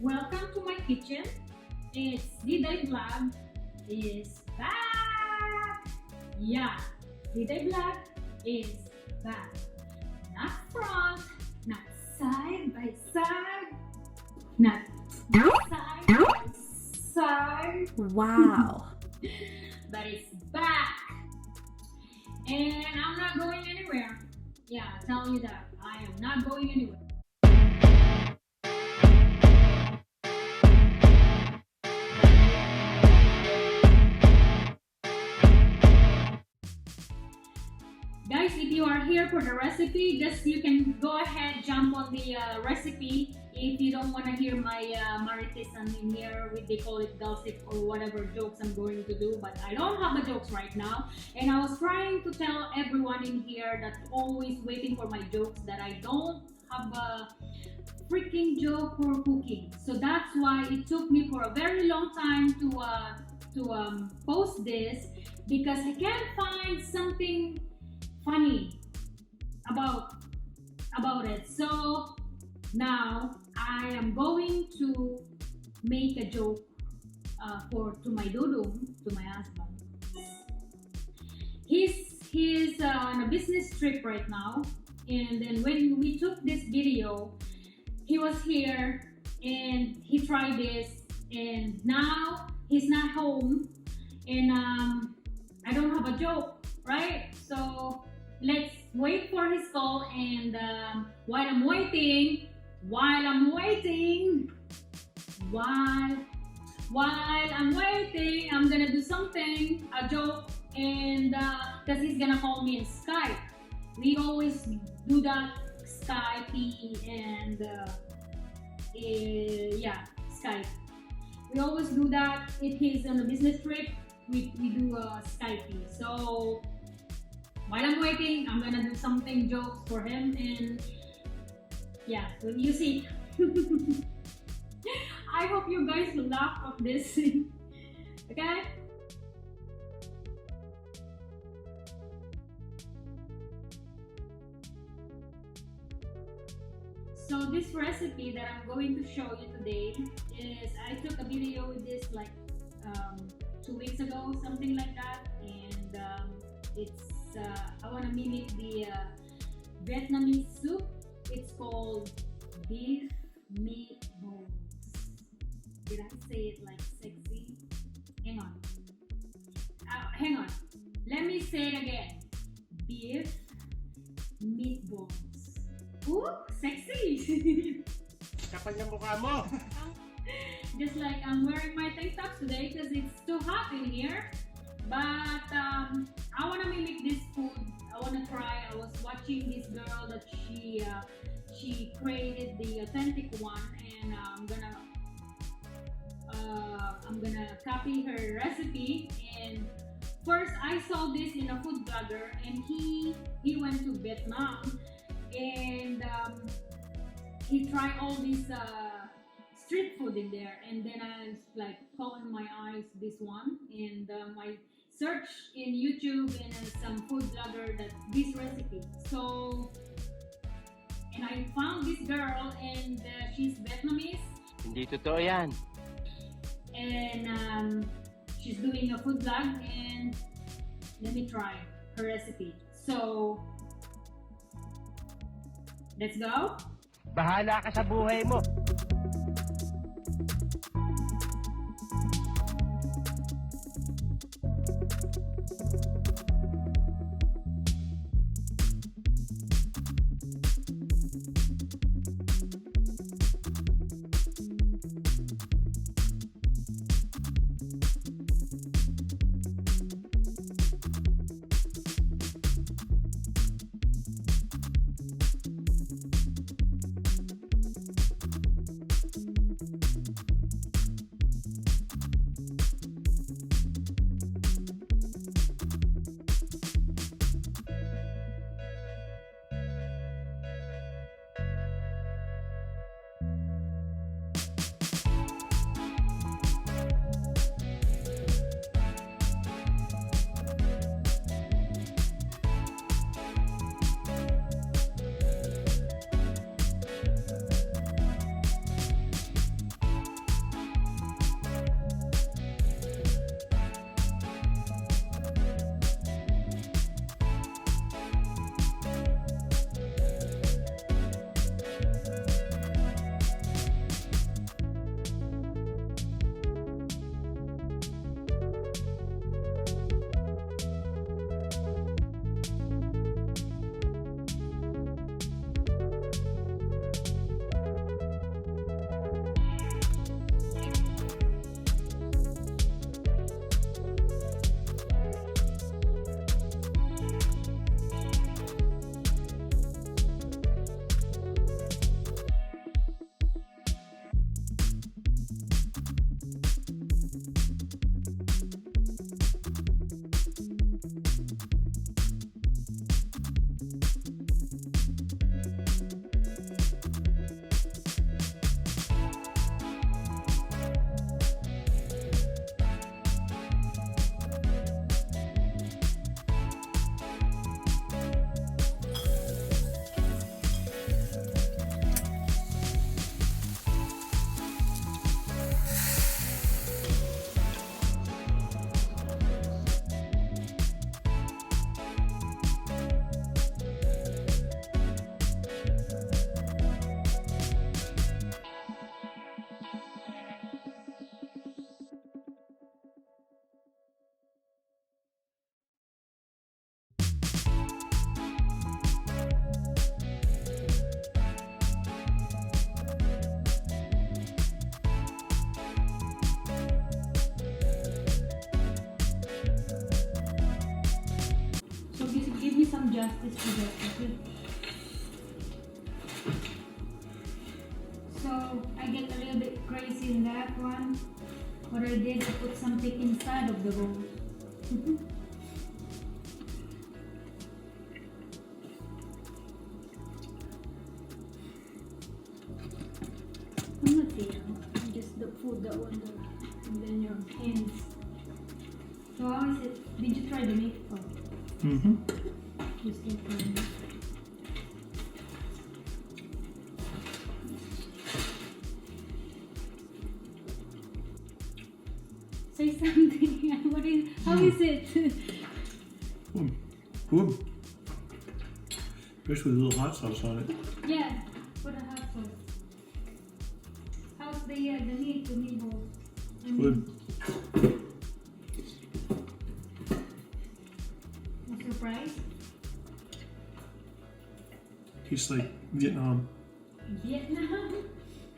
Welcome to my kitchen. It's Diday vlog is back. Yeah, Diday vlog is back. Not front, not side by side, not side by side. Wow. But it's back. And I'm not going anywhere. Yeah, I'll tell you that. I am not going anywhere. Guys, if you are here for the recipe, just you can go ahead, jump on the recipe. If you don't want to hear my MARITESAN in here, they call it gossip or whatever jokes I'm going to do, but I don't have the jokes right now. And I was trying to tell everyone in here that's always waiting for my jokes that I don't have a freaking joke for cooking. So that's why it took me for a very long time to post this, because I can't find something funny about it. So now I am going to make a joke to my dudong, to my husband. He's on a business trip right now, and then when we took this video, he was here and he tried this, and now he's not home, and I don't have a joke, right? So let's wait for his call, and while I'm waiting, I'm gonna do something, a joke, and because he's gonna call me in Skype. We always do that, Skype, and yeah, Skype. We always do that. If he's on a business trip, we do Skype. So while I'm waiting, I'm gonna do something jokes for him, and yeah, so you see. I hope you guys will laugh at this. Okay? So this recipe that I'm going to show you today is, I took a video with this like 2 weeks ago, something like that, and it's I want to mimic the Vietnamese soup. It's called beef meatballs. Did I say it like sexy? Hang on. Hang on. Let me say it again. Beef meatballs. Ooh, sexy! Kapal yung mukha mo! Just like I'm wearing my tank top today because it's too hot in here. But I want to mimic this food. I want to try. I was watching this girl that she created the authentic one, and I'm gonna copy her recipe. And first I saw this in a food blogger, and he went to Vietnam, and he tried all these street food in there, and then I was like caught in my eyes this one, and I searched in YouTube and some food blogger that this recipe. So, and I found this girl, and she's Vietnamese. Hindi totoo yan. And she's doing a food vlog, and let me try her recipe. So, let's go. Bahala ka sa buhay mo. from Justice to Justice. So I get a little bit crazy in that one. What I did, I put something inside of the bowl. I'm not eating. Just the food that one there. And then your hands. So how is it? Did you try the meatball? Mm-hmm. You still trying it? Say something. What is? How is it? Good. Especially with a little hot sauce on it. Yeah. Put a hot sauce. How's the meat? The meatball. Good. A surprise? Tastes like Vietnam. Vietnam?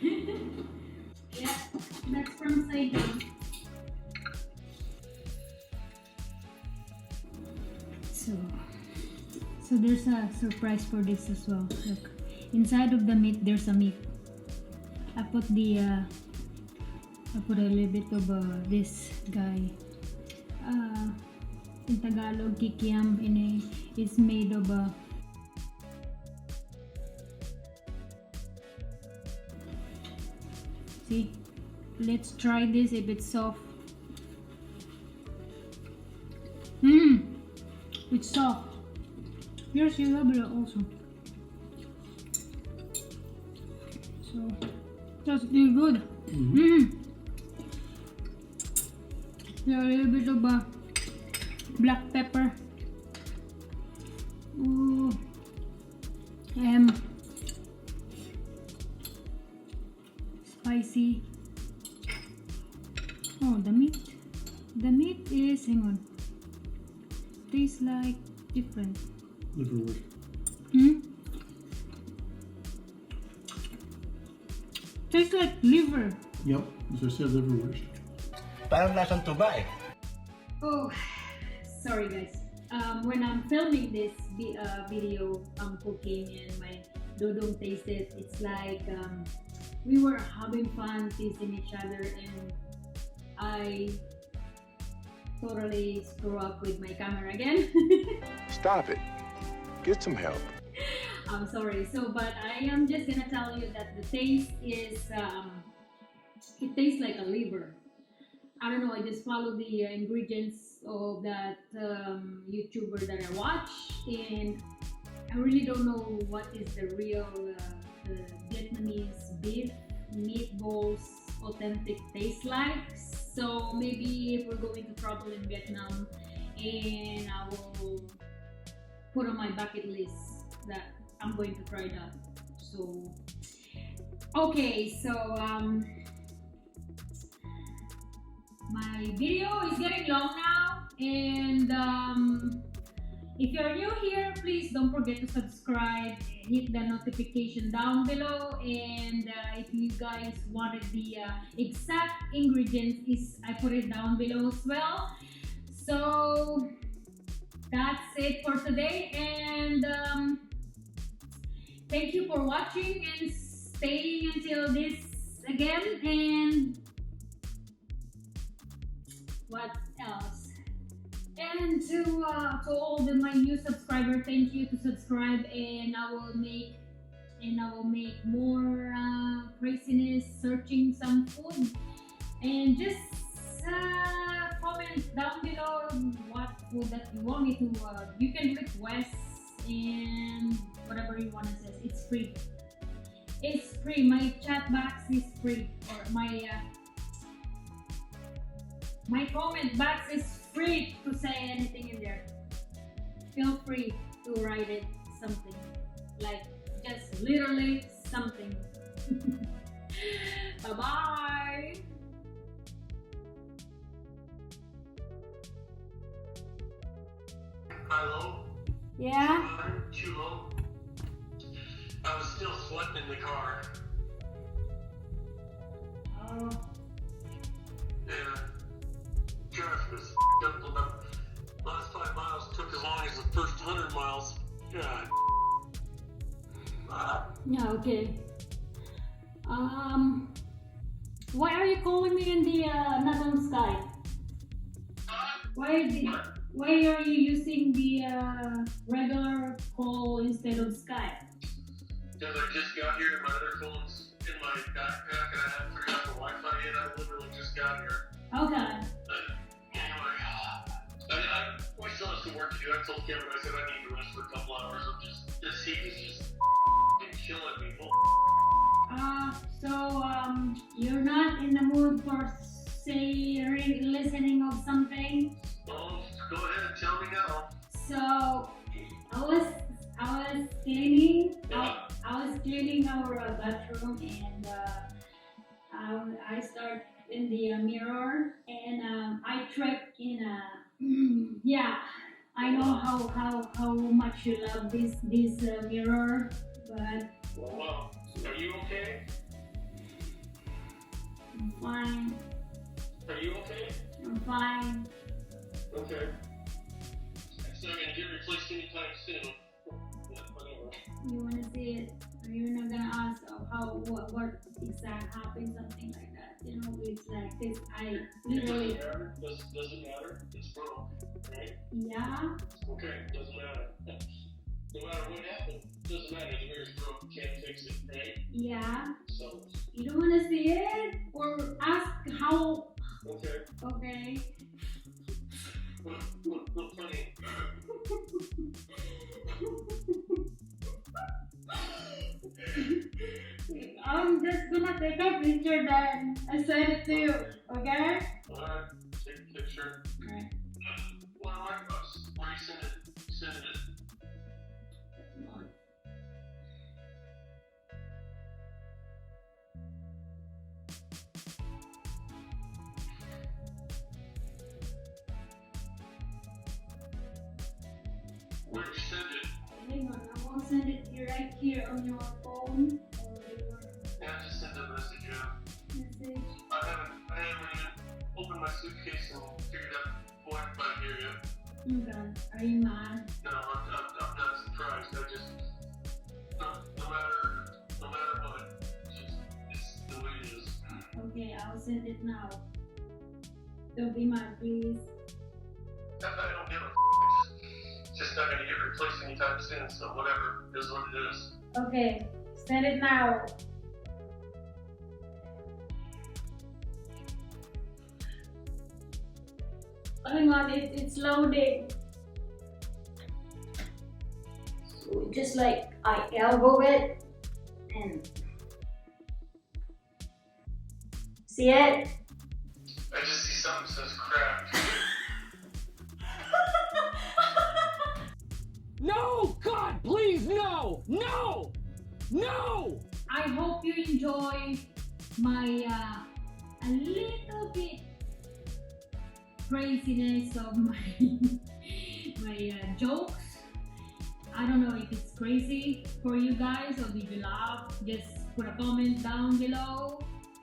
Yeah, that's from Saigon. So there's a surprise for this as well. Look, inside of the meat, there's a meat. I put a little bit of this guy. In Tagalog, kikiam. It's made of see, let's try this if it's soft. It's soft. Yours, you have it also. So that's really good. Yeah, a little bit of black pepper. Ooh. Spicy. Oh, the meat. The meat is, hang on. Tastes like different. Liverwurst. Tastes like liver. Yep, as I said, liverwurst. Parang lasang tuba eh. Oh, sorry guys. When I'm filming this video, I'm cooking and my dodong tasted. It's like we were having fun teasing each other, and I totally screw up with my camera again. Stop it. Get some help. I'm sorry. So, but I am just gonna tell you that the taste is, it tastes like a liver. I don't know, I just follow the ingredients of that YouTuber that I watch, and I really don't know what is the real Vietnamese beef meatballs authentic taste like. So maybe if we're going to travel in Vietnam, and I will put on my bucket list that I'm going to try that. So okay, so my video is getting long now, and if you're new here, please don't forget to subscribe, hit the notification down below, and if you guys wanted the exact ingredients, I put it down below as well. So that's it for today, and thank you for watching and staying until this again. And what else? And to all my new subscribers, thank you to subscribe, and I will make more craziness searching some food, and just comment down below what food that you want me to. You can request and whatever you want to say. It's free. It's free. My chat box is free, or my comment box is free to say anything in there. Feel free to write it something, like just literally something. Bye bye. Hello? Yeah. Too low. I was still sweating in the car. Oh. Yeah. Traffic was up. The last 5 miles took as long as the first 100 miles. Okay. Why are you calling me in the not on Skype? Why are you using the regular call instead of Skype? Because I just got here and my other phone's in my backpack and I haven't figured out the Wi-Fi yet. I literally just got here. Okay. Anyway, I still have some work to do. I told Kevin, I said I need to rest for a couple hours. This heat is just killing me. So you're not in the mood for say listening of something? Oh, go ahead and tell me now. So I was cleaning. I was cleaning our bathroom and I start in the mirror and I tripped in a yeah. I know how much you love this mirror, but Wow. Are you okay? I'm fine. Are you okay? I'm fine. Okay. It's not gonna get replaced anytime soon. Whatever. You wanna see it? Or you're not gonna ask what exact happened, something like that. You know, it's like this. I literally. It doesn't matter. Doesn't matter. It's broke, right? Yeah. Okay. Doesn't matter. No matter what happened, doesn't matter. The mirror's broke. Can't fix it, right? Yeah. So. You don't wanna see it or ask how? Okay. Okay. Look funny. I'm just gonna take a picture then and send it to you, okay? Alright, take a picture. Alright. Well, where you send it? Send it. Where'd you send it? Hang on, I will send it right here on your phone or your Yeah, just send a message out. message. I haven't even opened my suitcase and figured out Wi-Fi here yet. You guys, are you mad? No, I'm not surprised. I just, no matter what, it's the way it is. Okay, I'll send it now. Don't be mad, please. I don't give a It's just not gonna get replaced anytime soon, so whatever, it is what it is. Okay, send it now. Hang on, it's loading. So just like I elbow it and see it? I just see something that says cracked. No! God, please, no! No! No! I hope you enjoy my a little bit craziness of my jokes. I don't know if it's crazy for you guys or did you laugh. Just put a comment down below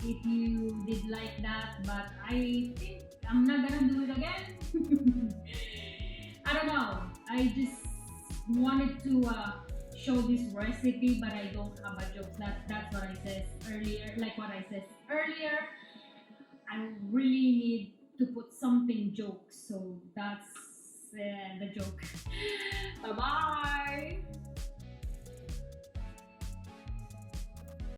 if you did like that, but I think I'm not gonna do it again. I don't know. I just wanted to show this recipe, but I don't have a joke. That's what I said earlier. Like what I said earlier, I really need to put something joke. So that's the joke. Bye bye.